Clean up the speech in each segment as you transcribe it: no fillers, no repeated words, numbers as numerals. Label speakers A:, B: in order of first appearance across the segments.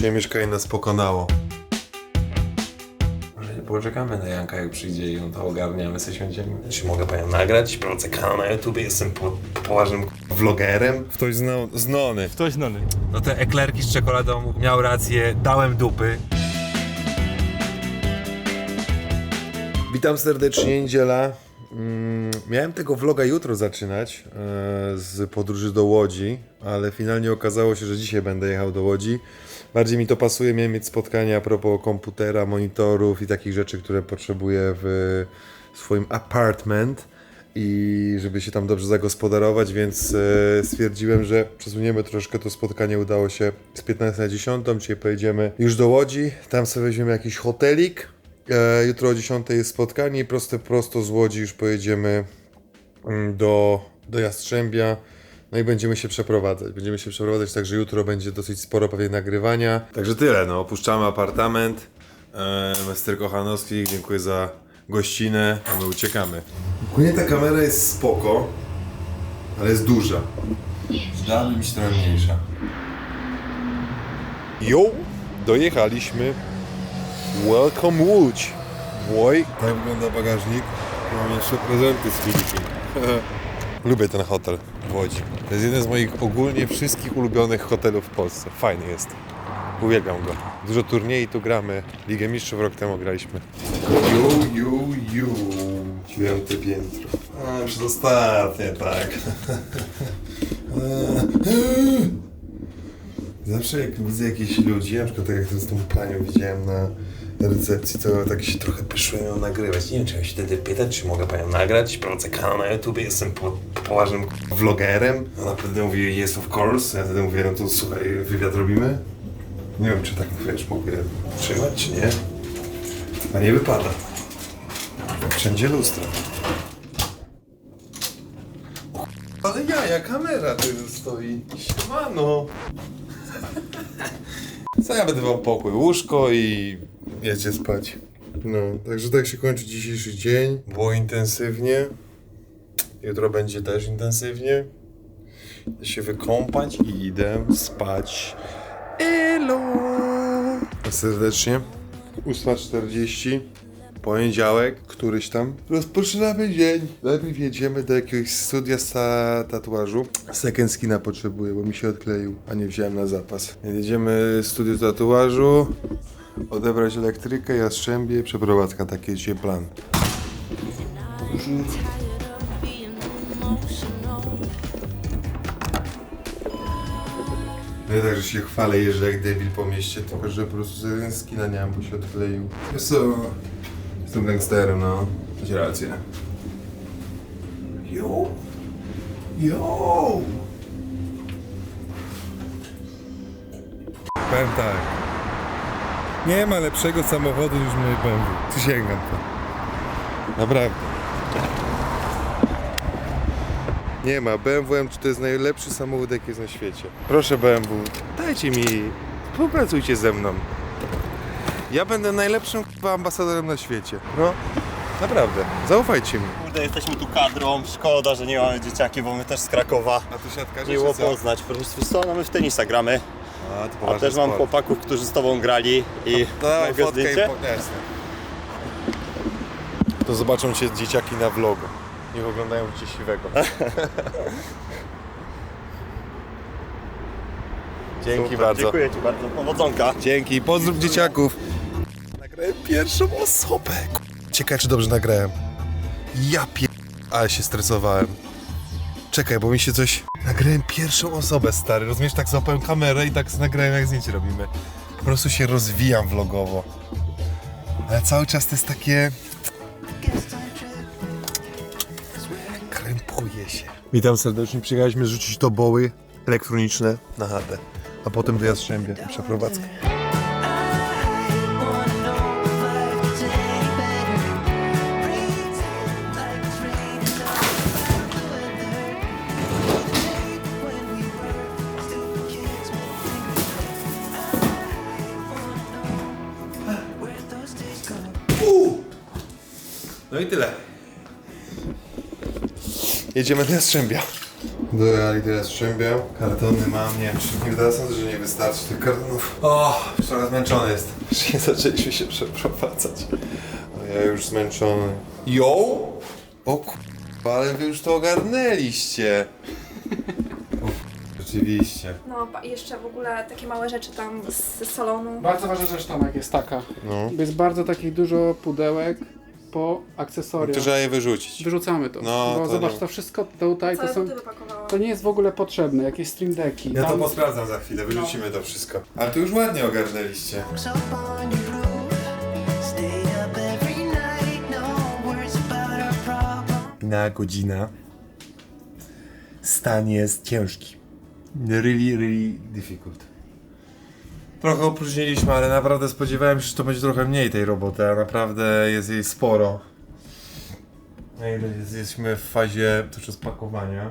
A: serdecznie, mieszkanie nas pokonało. Może nie poczekamy na Janka, jak przyjdzie i ją to ogarniamy, sobie siądziemy. Czy mogę panią nagrać? Prowadzę kanał na YouTube, jestem poważnym vlogerem. Ktoś znany.
B: Ktoś znany.
A: No te eklerki z czekoladą, miał rację, dałem dupy. Witam serdecznie, niedziela. Miałem tego vloga jutro zaczynać z podróży do Łodzi, ale finalnie okazało się, że dzisiaj będę jechał do Łodzi. Bardziej mi to pasuje, miałem mieć spotkanie a propos komputera, monitorów i takich rzeczy, które potrzebuję w swoim apartment i żeby się tam dobrze zagospodarować, więc stwierdziłem, że przesuniemy troszkę to spotkanie, udało się z 15 na 10, dzisiaj pojedziemy już do Łodzi, tam sobie weźmiemy jakiś hotelik. Jutro o 10 jest spotkanie i prosto z Łodzi już pojedziemy do Jastrzębia. No i będziemy się przeprowadzać. Także jutro będzie dosyć sporo pewnie nagrywania. Także tyle, no. Opuszczamy apartament. Mester Kochanowski, dziękuję za gościnę, a my uciekamy. Ogólnie ta kamera jest spoko, ale jest duża. Przydałaby mi się trochę mniejsza. Jo! Dojechaliśmy. Welcome Łódź! Oj, tak wygląda bagażnik. Mam jeszcze prezenty z Filipin. Lubię ten hotel w Łodzi. To jest jeden z moich ogólnie wszystkich ulubionych hotelów w Polsce. Fajny jest. Uwielbiam go. Dużo turniej tu gramy. Ligę Mistrzów rok temu graliśmy. Ju. 9 piętro. A, przedostatnie, tak. Zawsze jak widzę jakichś ludzi, na przykład tak jak z tą panią widziałem na recepcji, to tak się trochę pyszyłem ją nagrywać. Nie wiem, czy ja się wtedy pytać, czy mogę panią nagrać. Prowadzę kanał na YouTube, jestem poważnym vlogerem. Ona wtedy mówi, yes of course. Ja wtedy mówię, no to słuchaj, wywiad robimy? Nie wiem, czy tak, wiesz, mogę trzymać, czy nie. A nie wypada. Wszędzie lustra. Ale ja kamera tu stoi. Siemano. Co ja będę wam pokój, łóżko i jedzie spać. No, także tak się kończy dzisiejszy dzień. Było intensywnie. Jutro będzie też intensywnie. Idę się wykąpać i idę spać. Elo! Serdecznie. 8:40. Poniedziałek, któryś tam. Rozpoczynamy dzień. Najpierw jedziemy do jakiegoś studia tatuażu. Second skina potrzebuję, bo mi się odkleił, a nie wziąłem na zapas. Jedziemy studio tatuażu, odebrać elektrykę, Jastrzębie, przeprowadzka, taki jest dzisiaj plan. Nie tak, że się chwalę, jeżdżę jak debil po mieście, tylko że po prostu second skina nie mam, bo się odkleił. Wiesz co? Jestem gangsterem, no. Masz rację. Yo! Powiem tak. Nie ma lepszego samochodu niż mój BMW. Przysięgam to. Naprawdę. Nie ma. BMW M3 to jest najlepszy samochód, jaki jest na świecie. Proszę BMW, dajcie mi, współpracujcie ze mną. Ja będę najlepszym ambasadorem na świecie. No, naprawdę. Zaufajcie mi.
B: Kurde, jesteśmy tu kadrą, szkoda, że nie mamy dzieciaki, bo my też z Krakowa.
A: A tu siatkarze
B: Miło poznać. Po prostu co, no my w tenisa gramy. A też mam chłopaków, którzy z tobą grali i mogę zdjęcie?
A: Jasne. To zobaczą cię dzieciaki na vlogu. Niech oglądają cię siwego. Dzięki
B: Super,
A: bardzo.
B: Dziękuję ci bardzo, powodzonka.
A: Dzięki, pozdrów dzieciaków. Nagrałem pierwszą osobę. Ciekawe, czy dobrze nagrałem. Ja ale się stresowałem. Czekaj, bo mi się coś... Nagrałem pierwszą osobę, stary. Rozumiesz, tak złapałem kamerę i tak nagrałem, jak zdjęcie robimy. Po prostu się rozwijam vlogowo. Ale cały czas to jest takie... Krępuję się. Witam serdecznie. Przyjechaliśmy zrzucić toboły elektroniczne na chatę. A potem do Jastrzębia. Przeprowadzkę. No i tyle. Jedziemy do Jastrzębia. Dojechali teraz Strzębia. Kartony mam, nie wiem, czy nie wydaje sądzę, że nie wystarczy tych kartonów. O, już trochę zmęczony jest. Jeszcze nie zaczęliśmy się przeprowadzać. A ja już zmęczony. Jo! O kurwa, ale wy już to ogarnęliście. O, rzeczywiście.
C: No i jeszcze w ogóle takie małe rzeczy tam z salonu.
D: Bardzo ważna rzecz Tomek jest taka.
A: No.
D: Jest bardzo takich dużo pudełek po akcesoria.
A: To trzeba je wyrzucić.
D: Wyrzucamy to.
A: No,
D: bo
A: to
D: zobacz,
A: nie-
D: to wszystko tutaj
C: Całe
D: to są.
C: buty wypakowałam.
D: To nie jest w ogóle potrzebne, jakieś stream decki.
A: Ja to
D: Tam-
A: posprawdzam za chwilę, wyrzucimy to wszystko. Ale to już ładnie ogarnęliście.
E: Up on your roof, stay up every night, no worries about our problems.
A: Na godzina. Stan jest ciężki. Really difficult. Trochę opóźniliśmy, ale naprawdę spodziewałem się, że to będzie trochę mniej tej roboty, a naprawdę jest jej sporo. Jesteśmy w fazie tuż spakowania.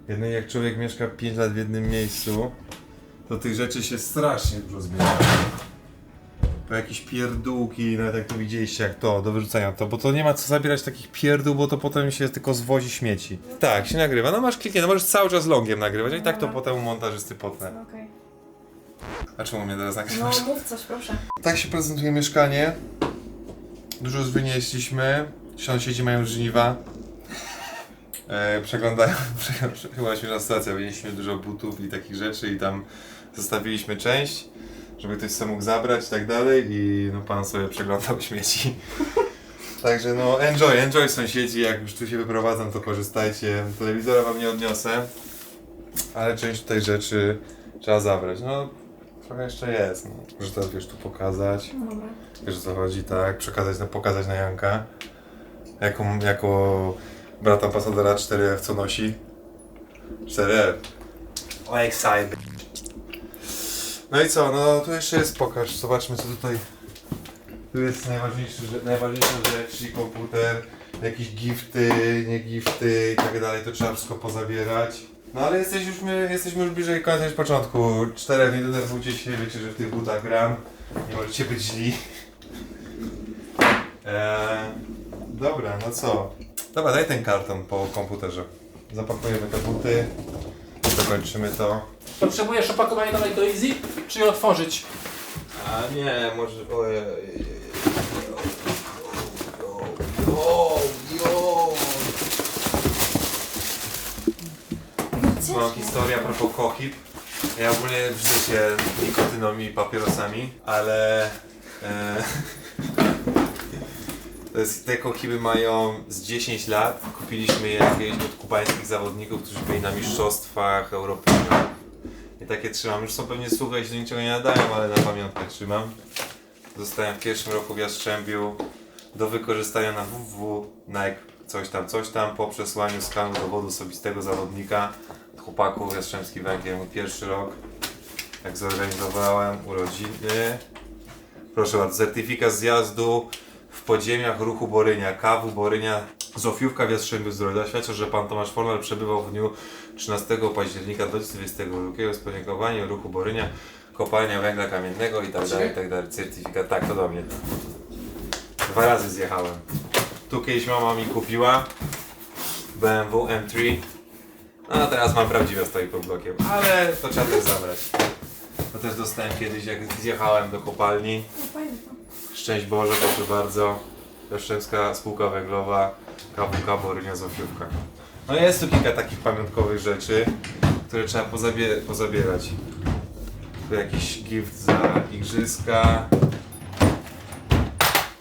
A: Jednak jak człowiek mieszka 5 lat w jednym miejscu, to tych rzeczy się strasznie dużo zmienia. Po jakieś pierdółki, nawet jak to widzieliście, jak to, do wyrzucania to, bo to nie ma co zabierać takich pierdół, bo to potem się tylko zwozi śmieci. Tak, się nagrywa, no masz kliknięte, możesz cały czas longiem nagrywać, a i tak to potem u montażysty potnę.
C: Okej.
A: A czemu mnie teraz
C: No
A: nagrywasz?
C: mów coś, proszę.
A: Tak się prezentuje mieszkanie. Dużo już wynieśliśmy. Sąsiedzi mają żniwa. Przeglądają, chyba śmieszna sytuacja, wynieśliśmy dużo butów i takich rzeczy i tam zostawiliśmy część, żeby ktoś sobie mógł zabrać i tak dalej i no pan sobie przeglądał śmieci. Także no enjoy sąsiedzi, jak już tu się wyprowadzam to korzystajcie. Telewizora wam nie odniosę, ale część tutaj rzeczy trzeba zabrać. No trochę jeszcze jest, no. Może teraz wiesz tu pokazać.
C: No dobra.
A: Wiesz o co chodzi, tak? Pokazać na Janka. Jako brat ambasadora 4F co nosi? 4F. O excited. No i co, no tu jeszcze jest, pokaż, zobaczmy co tutaj. Tu jest najważniejsza rzecz, czyli komputer, jakieś gifty, nie gifty i tak dalej, to trzeba wszystko pozabierać. No ale jesteśmy już bliżej końca niż początku. 4F, nie denerwujcie się, wiecie, że w tych butach gram. Nie możecie być źli. Dobra, no co? Dobra, daj ten karton po komputerze. Zapakujemy te buty. Dokończymy to.
D: Potrzebujesz opakowanie dalej do Easy, czy je otworzyć?
A: A nie, może... Mam historię a propos kochib. Ja ogólnie brzydzę się nikotyną i papierosami, ale... te kochiby mają z 10 lat. Kupiliśmy je jakieś od kubańskich zawodników, którzy byli na mistrzostwach Europy. I takie trzymam. Już są pewnie suche i się do niczego nie nadają, ale na pamiątkę trzymam. Zostałem w pierwszym roku w Jastrzębiu do wykorzystania na www, Nike, coś tam, po przesłaniu skanu dowodu osobistego zawodnika, chłopaków, Jastrzębski Węgiel, mój pierwszy rok, jak zorganizowałem urodziny. Proszę bardzo, certyfikat zjazdu w podziemiach ruchu Borynia, KW Borynia, Zofiówka w Jastrzębiu Zdrowia. Świadczy, że pan Tomasz Fornal przebywał w dniu 13 października 2022 z podziękowaniem ruchu Borynia, kopalnia węgla kamiennego i tak dalej, i tak dalej. Certyfikat, tak, to do mnie. 2 razy zjechałem. Tu kiedyś mama mi kupiła BMW M3, no a teraz mam prawdziwe stoi pod blokiem, ale to trzeba też zabrać. To też dostałem kiedyś, jak zjechałem do kopalni.
C: No fajnie to.
A: Szczęść Boże, proszę bardzo. Jastrzębska Spółka Węglowa, KWK Borynia Zofiówka. No jest tu kilka takich pamiątkowych rzeczy, które trzeba pozabierać. Tu jakiś gift za igrzyska.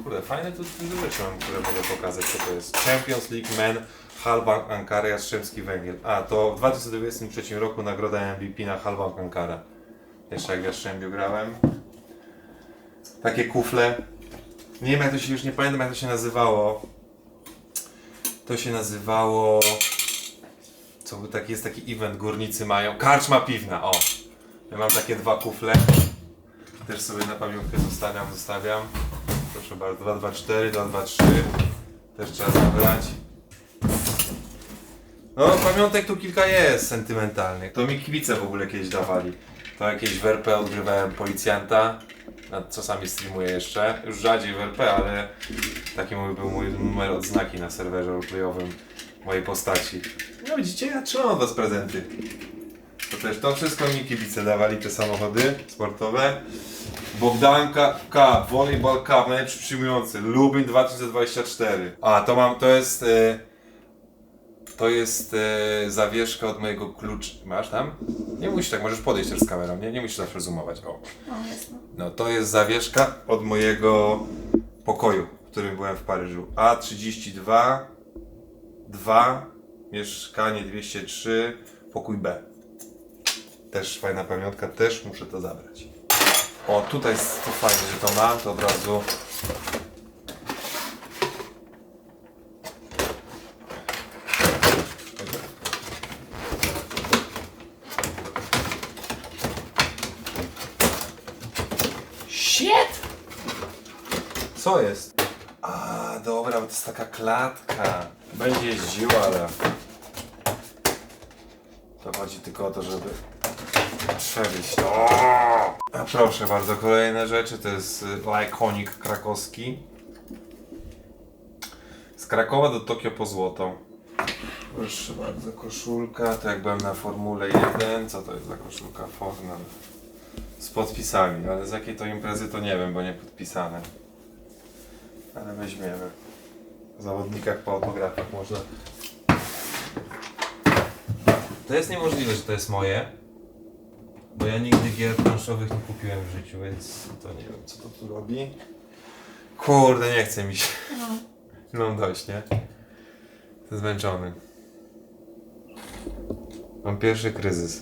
A: Kurde, fajne tu dużo rzeczy mam, które mogę pokazać, co to jest. Champions League Men, Halbank Ankara, Jastrzębski Węgiel. A, to w 2023 roku nagroda MVP na Halbank Ankara. Jeszcze jak w Jastrzębiu grałem. Takie kufle. Nie wiem jak to się, już nie pamiętam jak to się nazywało. To się nazywało... jest taki event, górnicy mają. Karczma piwna, o! Ja mam takie 2 kufle. Też sobie na pamiątkę zostawiam. Proszę bardzo, 224, 223. Też trzeba zabrać. No pamiątek tu kilka jest sentymentalnych. To mi kibice w ogóle kiedyś dawali. To jakieś w RP odgrywałem policjanta. Czasami streamuję jeszcze. Już rzadziej w RP, ale taki był mój numer odznaki na serwerze roleplayowym mojej postaci. No widzicie, ja trzymam od was prezenty. To wszystko mi kibice dawali, te samochody sportowe. Bogdanka Cup, Volleyball Cup, najlepszy przyjmujący, Lublin 2024. A, to jest zawieszka od mojego klucza. Masz tam? Nie musisz tak, możesz podejść też z kamerą, nie musisz zawsze zoomować. O.
C: Jasno.
A: No to jest zawieszka od mojego pokoju, w którym byłem w Paryżu. A32 2, mieszkanie 203, pokój B. Też fajna pamiątka, też muszę to zabrać. O, tutaj jest to fajnie, że to mam, to od razu.
F: Shit!
A: Co jest? A, dobra, bo to jest taka klatka. Będzie jeździła, ale... To chodzi tylko o to, żeby przewieźć to. A proszę bardzo, kolejne rzeczy to jest Iconic krakowski. Z Krakowa do Tokio po złotą. Proszę bardzo, koszulka, to jak byłem na Formule 1, co to jest za koszulka? Fornal. Z podpisami, ale z jakiej to imprezy to nie wiem, bo nie podpisane. Ale weźmiemy. W zawodnikach po autografach można. To jest niemożliwe, że to jest moje. Bo ja nigdy gier planszowych nie kupiłem w życiu, więc to nie wiem, co to tu robi. Kurde, nie chce mi się. Mam dość, nie? Jestem zmęczony. Mam pierwszy kryzys.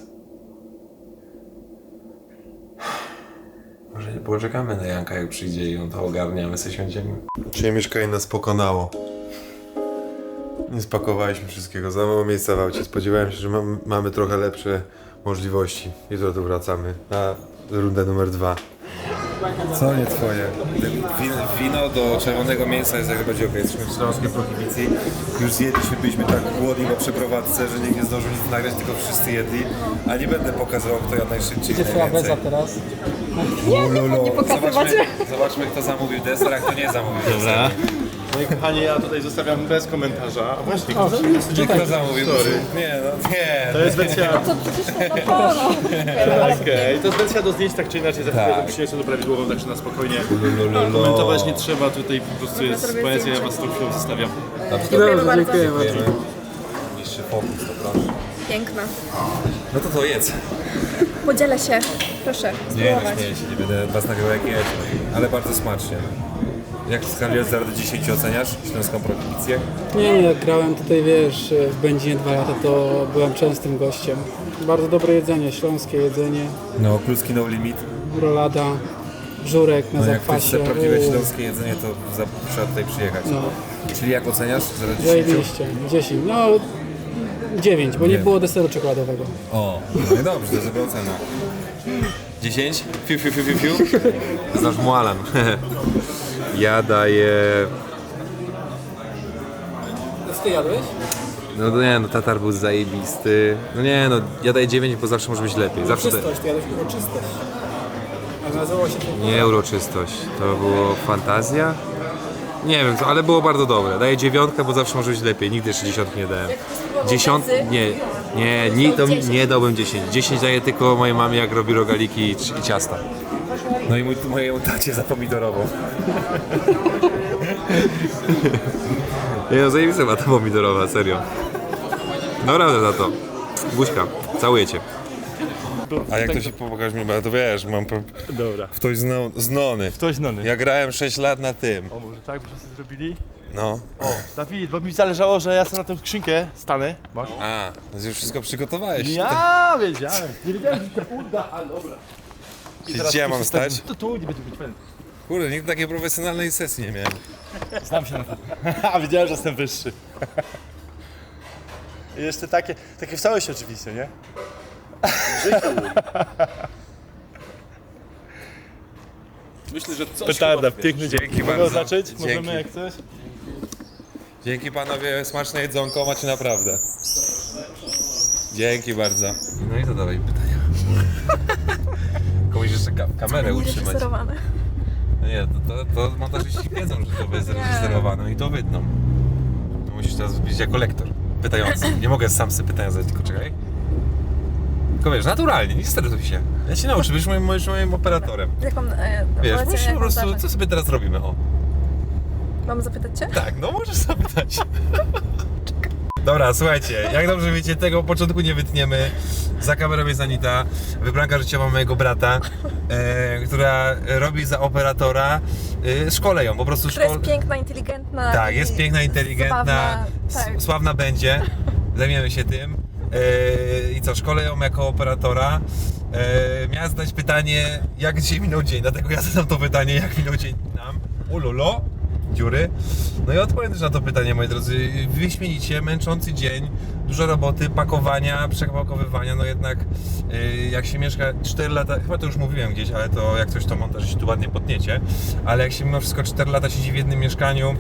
A: Może nie poczekamy na Janka, jak przyjdzie i on to ogarnia, my sobie siądziemy. Czyli mieszkanie nas pokonało. Nie spakowaliśmy wszystkiego, za mało miejsca w aucie. Spodziewałem się, że mamy trochę lepsze możliwości. Jutro tu wracamy na rundę numer 2. Co nie twoje? Wino do czerwonego mięsa jest jak najbardziej okej. Jesteśmy w Śląskiej Prohibicji. Już zjedliśmy, byliśmy tak głodni po przeprowadzce, że nikt nie zdążył nic nagrać, tylko wszyscy jedli. A nie będę pokazywał, kto jadł najszybciej.
D: Gdzie twoja beza teraz?
C: Nie pokazywać.
A: Zobaczmy, kto zamówił deser, a kto nie zamówił deser.
B: Dobra. Moi kochani, ja tutaj zostawiam bez komentarza. A właśnie, kto
A: Kto zamówił? Nie, no nie.
B: To jest wersja...
C: To przecież Coca-Cola.
B: Okej, to jest wersja do zdjęć, tak czy inaczej, za chwilę to przyniosę do prawidłową, tak czy na spokojnie. Komentować nie trzeba, tutaj po prostu jest poezja, ja was tą chwilą zostawiam.
C: Dziękujemy bardzo.
D: Dziękuję bardzo.
A: Niższy fokus, to proszę.
C: Piękna.
A: No to jedz.
C: Podzielę się. Proszę,
A: Nie, no
C: spróbować.
A: śmieję się, nie będę was nagrywał jak jeść, ale bardzo smacznie. Jak w skali od 0 do 10 oceniasz Śląską Prohibicję?
D: Nie, jak grałem tutaj, wiesz, w Będzinie 2 lata, to byłem częstym gościem. Bardzo dobre jedzenie, śląskie jedzenie,
A: No, kluski no limit.
D: rolada, żurek na
A: No jak ktoś
D: zakwasie.
A: chce prawdziwe śląskie jedzenie, to trzeba tutaj przyjechać.
D: No,
A: Czyli jak oceniasz 0 do 10?
D: zajebiście, 10, no 9, bo nie
A: Nie.
D: było deseru czekoladowego.
A: O, no i dobrze, to jest dobra ocena. 10? Fiu, fiu, fiu, fiu, fiu. Znasz Mualan. Ja daję...
D: Co ty jadłeś?
A: No nie, no tatar był zajebisty. No nie, no ja daję 9, bo zawsze może być lepiej. Zawsze to...
D: Czystość, ty jadłeś uroczystość. A nazywało się to...
A: Nie uroczystość, to było fantazja? Nie wiem, ale było bardzo dobre. Daję 9, bo zawsze może być lepiej. Nigdy jeszcze 10 nie dałem. 10? Nie dałbym 10. 10 daję tylko mojej mamie, jak robi rogaliki i ciasta. No i mojemu tacie za pomidorową. Nie no, zajebista ma ta pomidorowa, serio. Naprawdę za to. Buźka, całuję cię. A jak to się pokaż mi, bo to wiesz, mam
B: Dobra.
A: ktoś znany.
B: Ktoś znany.
A: Ja grałem 6 lat na tym.
B: O, może tak byśmy sobie zrobili?
A: No.
B: Dawid, bo mi zależało, że ja sobie na tę skrzynkę stanę. Masz?
A: A, to już wszystko przygotowałeś.
B: Ja wiedziałem. Nie wiedziałem, że to uda, ale dobra.
A: Gdzie ja mam stać?
B: Tu nie będzie być fajny.
A: Kurde, nigdy takiej profesjonalnej sesji nie miałem.
B: Znam się na tym. A wiedziałem, że jestem wyższy. I jeszcze takie w całości oczywiście, nie?
F: Myślę, że coś
B: Petarda,
F: chyba
B: piękny dzień.
A: Dzięki
B: Mogę
A: bardzo.
B: oznaczyć?
A: Dzięki.
B: Możemy jak coś?
A: Dzięki panowie, smaczne jedzonko macie naprawdę. Dzięki bardzo. No i zadawaj pytania. Komuś jeszcze kamerę utrzymać.
C: Reżyserowane.
A: No nie, to montażyści wiedzą, że to jest reżyserowane i to wytną. Musisz teraz być jako lektor. pytający. Nie mogę sam sobie pytania zadać, tylko czekaj. Tylko wiesz, naturalnie, nie stresuj się. Ja cię nauczę, będziesz moim operatorem.
C: Jak mam,
A: Wiesz,
C: polecenie,
A: musisz
C: jak
A: po
C: mam
A: prostu,
C: zacząć?
A: co sobie teraz robimy, o.
C: Mam zapytać cię?
A: Tak, no możesz zapytać. Dobra, słuchajcie, jak dobrze wiecie, tego początku nie wytniemy. Za kamerą jest Anita, wybranka życiowa mojego brata, która robi za operatora. Szkolę ją, po prostu
C: Która jest piękna, inteligentna.
A: Tak,
C: i
A: jest piękna, inteligentna,
C: zabawna, tak.
A: sławna będzie. Zajmiemy się tym. I co, szkolę ją jako operatora. Miałem zadać pytanie, jak dzisiaj minął dzień, dlatego ja zadam to pytanie, jak minął dzień nam. Ulolo, dziury. No i odpowiem też na to pytanie, moi drodzy. Wyśmienicie, męczący dzień, dużo roboty, pakowania, przepakowywania, no jednak jak się mieszka 4 lata, chyba to już mówiłem gdzieś, ale to jak coś to montaż tu ładnie potniecie, ale jak się mimo wszystko 4 lata siedzi w jednym mieszkaniu,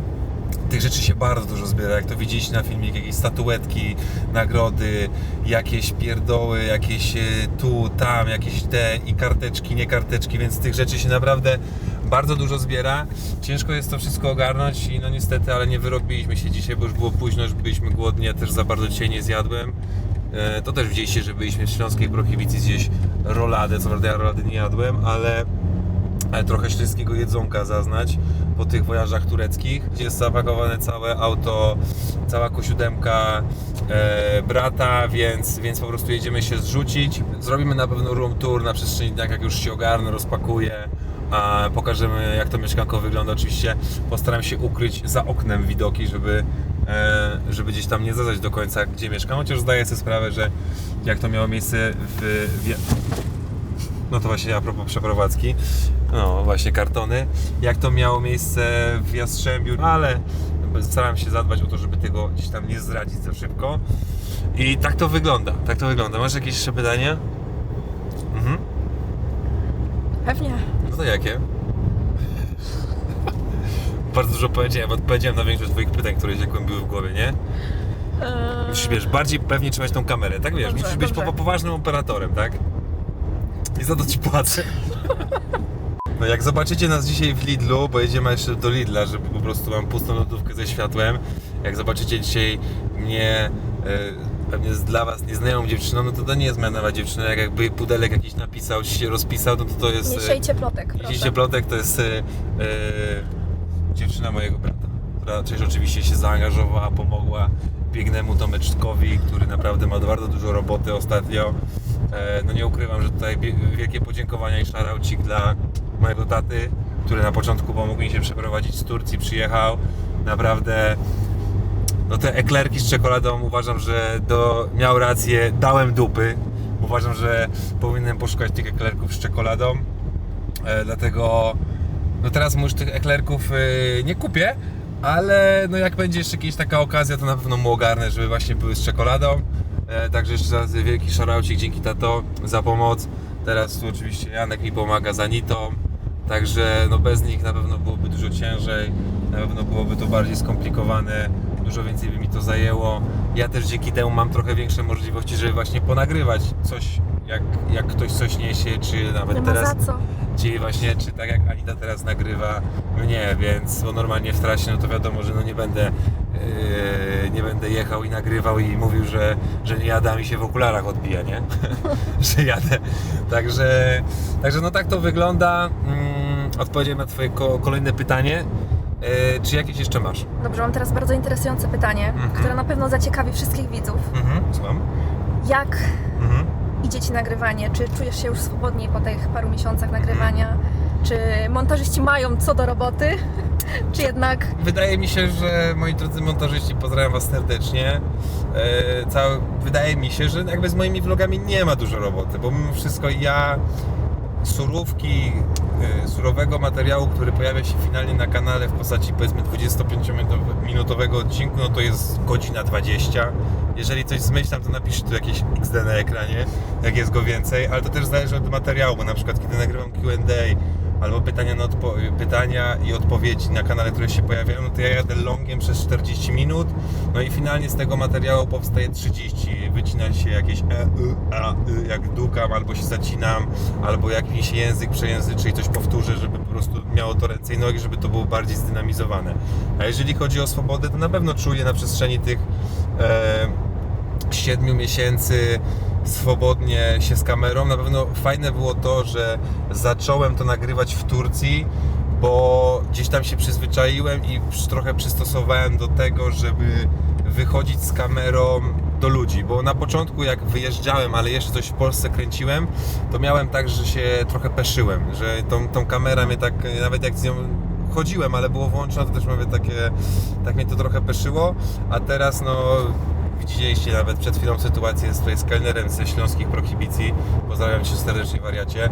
A: tych rzeczy się bardzo dużo zbiera, jak to widzieliście na filmie, jakieś statuetki, nagrody, jakieś pierdoły, jakieś tu, tam, jakieś te i karteczki, nie karteczki, więc tych rzeczy się naprawdę bardzo dużo zbiera. Ciężko jest to wszystko ogarnąć i no niestety, ale nie wyrobiliśmy się dzisiaj, bo już było późno, już byliśmy głodni, ja też za bardzo dzisiaj nie zjadłem. To też widzieliście, że byliśmy w Śląskiej Prohibicji zjeść roladę, co prawda ja rolady nie jadłem, ale trochę śląskiego jedzonka zaznać po tych wojażach tureckich, gdzie jest zapakowane całe auto, cała Q7 brata, więc po prostu jedziemy się zrzucić. Zrobimy na pewno room tour na przestrzeni dnia, jak już się ogarnę, rozpakuję, a pokażemy, jak to mieszkanko wygląda. Oczywiście postaram się ukryć za oknem widoki, żeby gdzieś tam nie zazać do końca, gdzie mieszkam, chociaż zdaję sobie sprawę, że jak to miało miejsce no to właśnie a propos przeprowadzki, no właśnie kartony, jak to miało miejsce w Jastrzębiu, ale staram się zadbać o to, żeby tego gdzieś tam nie zdradzić za szybko. I tak to wygląda, tak to wygląda. Masz jakieś jeszcze pytania? Mhm.
C: Pewnie.
A: No to jakie? Bardzo dużo powiedziałem, odpowiedziałem na większość twoich pytań, które się kłębiły w głowie, nie? Musisz, wiesz, bardziej pewnie trzymać tą kamerę, tak wiesz,
C: Dobrze,
A: musisz być
C: dobrze.
A: poważnym operatorem, tak? I za to ci płacę. No jak zobaczycie nas dzisiaj w Lidlu, bo jedziemy jeszcze do Lidla, żeby po prostu mam pustą lodówkę ze światłem. Jak zobaczycie dzisiaj mnie, pewnie dla was nieznajomą dziewczyną, no to nie jest moja nowa dziewczyna. Jakby pudelek jakiś napisał, czy się rozpisał, no to jest...
C: Nie siejcie plotek, proszę.
A: Nie siejcie plotek, to jest dziewczyna mojego brata, która też oczywiście się zaangażowała, pomogła biegnemu Tomeczkowi, który naprawdę ma bardzo dużo roboty ostatnio. No nie ukrywam, że tutaj wielkie podziękowania i szaraucik dla mojego taty, który na początku pomógł mi się przeprowadzić z Turcji, przyjechał. Naprawdę, no te eklerki z czekoladą uważam, że miał rację, dałem dupy. Uważam, że powinienem poszukać tych eklerków z czekoladą, dlatego no teraz mu już tych eklerków nie kupię, ale no jak będzie jeszcze jakaś taka okazja, to na pewno mu ogarnę, żeby właśnie były z czekoladą. Także jeszcze raz wielki szaraucik, dzięki tato za pomoc. Teraz tu oczywiście Janek mi pomaga z Anitą, także no bez nich na pewno byłoby dużo ciężej, na pewno byłoby to bardziej skomplikowane, dużo więcej by mi to zajęło. Ja też dzięki temu mam trochę większe możliwości, żeby właśnie ponagrywać coś, jak ktoś coś niesie, czy nawet
C: Nie ma
A: teraz...
C: za co.
A: Czyli właśnie, czy tak jak Anita teraz nagrywa mnie, więc bo normalnie w trasie, no to wiadomo, że no nie będę jechał i nagrywał i mówił, że nie jadę, a mi się w okularach odbija, nie? Że jadę. Także no tak to wygląda. Odpowiedziałem na twoje kolejne pytanie. Czy jakieś jeszcze masz?
C: Dobrze, mam teraz bardzo interesujące pytanie, które na pewno zaciekawi wszystkich widzów.
A: Słucham?
C: Jak idzie ci nagrywanie? Czy czujesz się już swobodniej po tych paru miesiącach nagrywania? Czy montażyści mają co do roboty? Czy jednak...
A: Wydaje mi się, że moi drodzy montażyści, pozdrawiam was serdecznie. Wydaje mi się, że jakby z moimi vlogami nie ma dużo roboty, bo mimo wszystko ja surowego materiału, który pojawia się finalnie na kanale w postaci powiedzmy 25-minutowego odcinku, no to jest godzina 20. Jeżeli coś zmyślam, to napiszę tu jakieś XD na ekranie, jak jest go więcej, ale to też zależy od materiału, bo na przykład kiedy nagrywam Q&A albo pytania i odpowiedzi na kanale, które się pojawiają, no to ja jadę longiem przez 40 minut, no i finalnie z tego materiału powstaje 30. Wycina się jakieś jak dukam, albo się zacinam, albo jakiś język przejęzyczę i coś powtórzę, żeby po prostu miało to ręce i nogi, żeby to było bardziej zdynamizowane. A jeżeli chodzi o swobodę, to na pewno czuję na przestrzeni tych 7 miesięcy swobodnie się z kamerą. Na pewno fajne było to, że zacząłem to nagrywać w Turcji, bo gdzieś tam się przyzwyczaiłem i trochę przystosowałem do tego, żeby wychodzić z kamerą do ludzi, bo na początku jak wyjeżdżałem, ale jeszcze coś w Polsce kręciłem, to miałem tak, że się trochę peszyłem, że tą kamerę mnie tak, nawet jak z nią chodziłem, ale było włączone, to też mówię tak mnie to trochę peszyło, a teraz no widzieliście nawet przed chwilą sytuację z kelnerem ze śląskich prohibicji, pozdrawiam cię serdecznie, wariacie.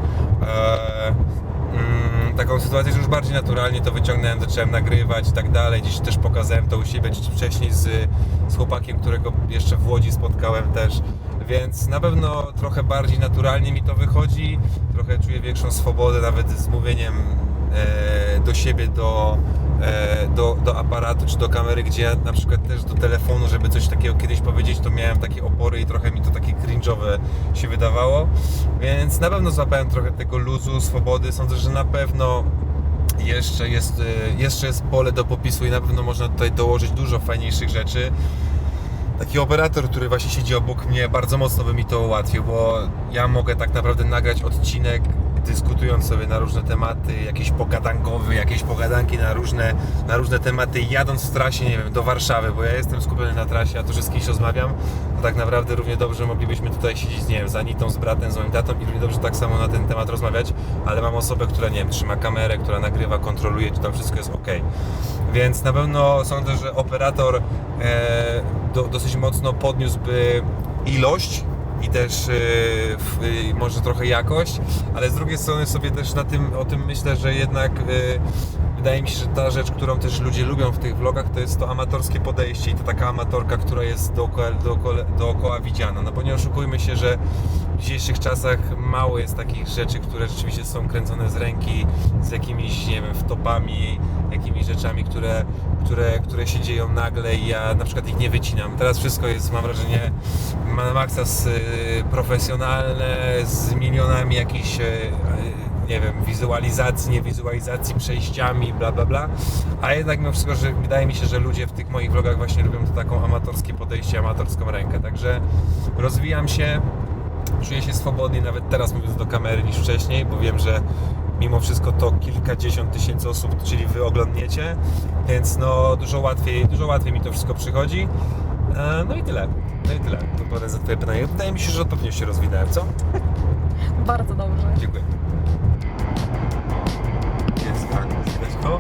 A: Taką sytuację, że już bardziej naturalnie to wyciągnąłem, zacząłem nagrywać i tak dalej. Dziś też pokazałem to u siebie wcześniej z chłopakiem, którego jeszcze w Łodzi spotkałem też. Więc na pewno trochę bardziej naturalnie mi to wychodzi, trochę czuję większą swobodę nawet z mówieniem do siebie, do aparatu czy do kamery, gdzie ja na przykład też do telefonu, żeby coś takiego kiedyś powiedzieć, to miałem takie opory i trochę mi to takie cringe'owe się wydawało, więc na pewno złapałem trochę tego luzu, swobody. Sądzę, że na pewno jeszcze jest pole do popisu i na pewno można tutaj dołożyć dużo fajniejszych rzeczy. Taki operator, który właśnie siedzi obok mnie, bardzo mocno by mi to ułatwił, bo ja mogę tak naprawdę nagrać odcinek dyskutując sobie na różne tematy, jakieś pogadanki na różne tematy, jadąc w trasie, nie wiem, do Warszawy, bo ja jestem skupiony na trasie, a to, że z kimś rozmawiam, to tak naprawdę równie dobrze moglibyśmy tutaj siedzieć, nie wiem, z Anitą, z bratem, z moim tatą i równie dobrze tak samo na ten temat rozmawiać, ale mam osobę, która, nie wiem, trzyma kamerę, która nagrywa, kontroluje, czy tam wszystko jest ok. Więc na pewno sądzę, że operator dosyć mocno podniósłby ilość i też może trochę jakość, ale z drugiej strony sobie też o tym myślę, że jednak wydaje mi się, że ta rzecz, którą też ludzie lubią w tych vlogach, to jest to amatorskie podejście i to taka amatorka, która jest dookoła widziana. No bo nie oszukujmy się, że w dzisiejszych czasach mało jest takich rzeczy, które rzeczywiście są kręcone z ręki, z jakimiś, nie wiem, wtopami, jakimiś rzeczami, które się dzieją nagle i ja na przykład ich nie wycinam. Teraz wszystko jest, mam wrażenie, na maksa profesjonalne, z milionami jakichś, nie wiem, wizualizacji, niewizualizacji, przejściami, bla bla bla, a jednak mimo wszystko, że wydaje mi się, że ludzie w tych moich vlogach właśnie lubią to taką amatorskie podejście, amatorską rękę, także rozwijam się, czuję się swobodniej nawet teraz mówiąc do kamery niż wcześniej, bo wiem, że mimo wszystko to kilkadziesiąt tysięcy osób, czyli wy oglądniecie, więc no dużo łatwiej mi to wszystko przychodzi. No i tyle. To powiem za twoje pytanie. Wydaje mi się, że odpowiednio się rozwinąłem, co?
C: Bardzo dobrze.
A: Dziękuję. Jest tak, widać go?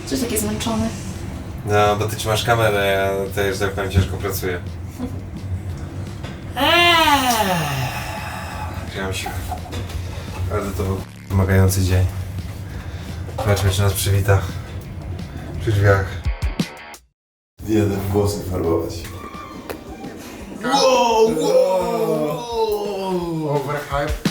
C: Coś taki zmęczony.
A: No, bo ty trzymasz kamerę, ja też, że tak powiem, ciężko pracuję. Wziąłem się. Bardzo to był wymagający dzień. Zobaczmy, czy nas przywita przy drzwiach. Jeden włosy farbować. Wow! Overhype.